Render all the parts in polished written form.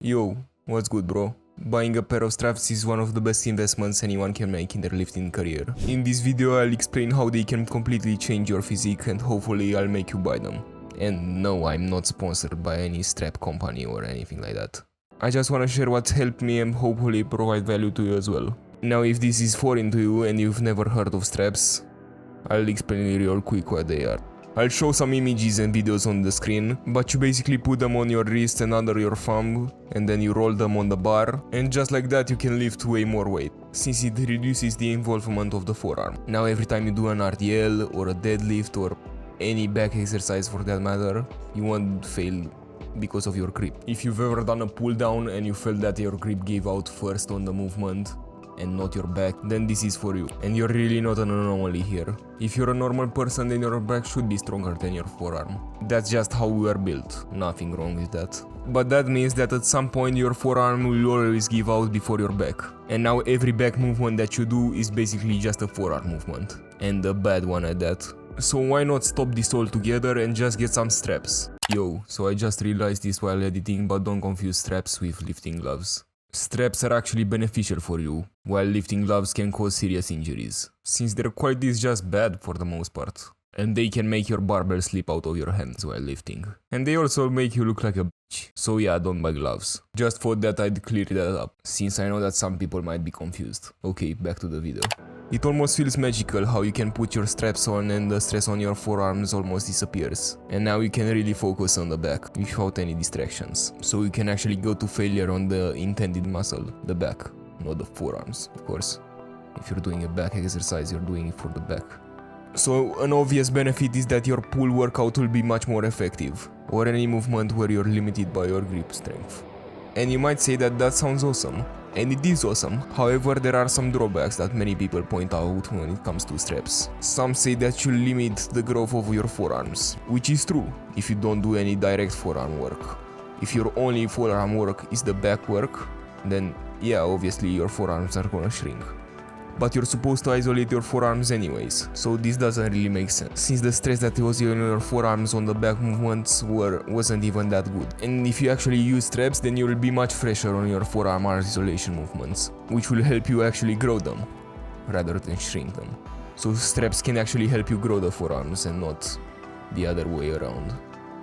Yo, what's good, bro? Buying a pair of straps is one of the best investments anyone can make in their lifting career. In this video I'll explain how they can completely change your physique and hopefully I'll make you buy them. And no, I'm not sponsored by any strap company or anything like that. I just wanna share what's helped me and hopefully provide value to you as well. Now if this is foreign to you and you've never heard of straps, I'll explain real quick what they are. I'll show some images and videos on the screen, but you basically put them on your wrist and under your thumb, and then you roll them on the bar, and just like that you can lift way more weight, since it reduces the involvement of the forearm. Now every time you do an RDL or a deadlift or any back exercise for that matter, you won't fail because of your grip. If you've ever done a pull down and you felt that your grip gave out first on the movement, and not your back, then this is for you. And you're really not an anomaly here. If you're a normal person, then your back should be stronger than your forearm. That's just how we are built. Nothing wrong with that. But that means that at some point your forearm will always give out before your back. And now every back movement that you do is basically just a forearm movement. And a bad one at that. So why not stop this all together and just get some straps? Yo, so I just realized this while editing, but don't confuse straps with lifting gloves. Straps are actually beneficial for you, while lifting gloves can cause serious injuries, since their quality is just bad for the most part. And they can make your barbell slip out of your hands while lifting. And they also make you look like a bitch. So yeah, don't buy gloves. Just thought that I'd clear that up, since I know that some people might be confused. Okay, back to the video. It almost feels magical how you can put your straps on and the stress on your forearms almost disappears. And now you can really focus on the back without any distractions. So you can actually go to failure on the intended muscle, the back, not the forearms, of course. If you're doing a back exercise, you're doing it for the back. So an obvious benefit is that your pull workout will be much more effective, or any movement where you're limited by your grip strength. And you might say that sounds awesome. And it is awesome, however there are some drawbacks that many people point out when it comes to straps. Some say that you limit the growth of your forearms, which is true if you don't do any direct forearm work. If your only forearm work is the back work, then yeah, obviously your forearms are gonna shrink. But you're supposed to isolate your forearms anyways, so this doesn't really make sense, since the stress that was on your forearms on the back movements wasn't even that good. And if you actually use straps, then you will be much fresher on your forearm isolation movements, which will help you actually grow them, rather than shrink them. So straps can actually help you grow the forearms and not the other way around.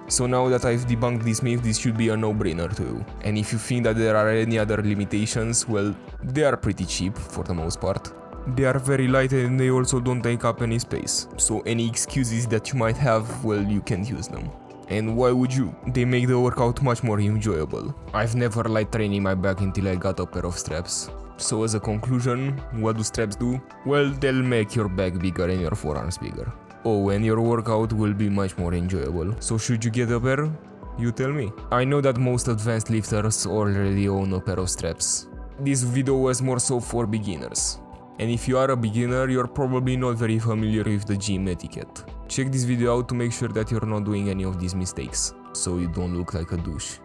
So now that I've debunked this myth, this should be a no-brainer to you. And if you think that there are any other limitations, well, they are pretty cheap for the most part. They are very light and they also don't take up any space. So any excuses that you might have, well, you can't use them. And why would you? They make the workout much more enjoyable. I've never liked training my back until I got a pair of straps. So as a conclusion, what do straps do? Well, they'll make your back bigger and your forearms bigger. Oh, and your workout will be much more enjoyable. So should you get a pair? You tell me. I know that most advanced lifters already own a pair of straps. This video was more so for beginners. And if you are a beginner, you're probably not very familiar with the gym etiquette. Check this video out to make sure that you're not doing any of these mistakes, so you don't look like a douche.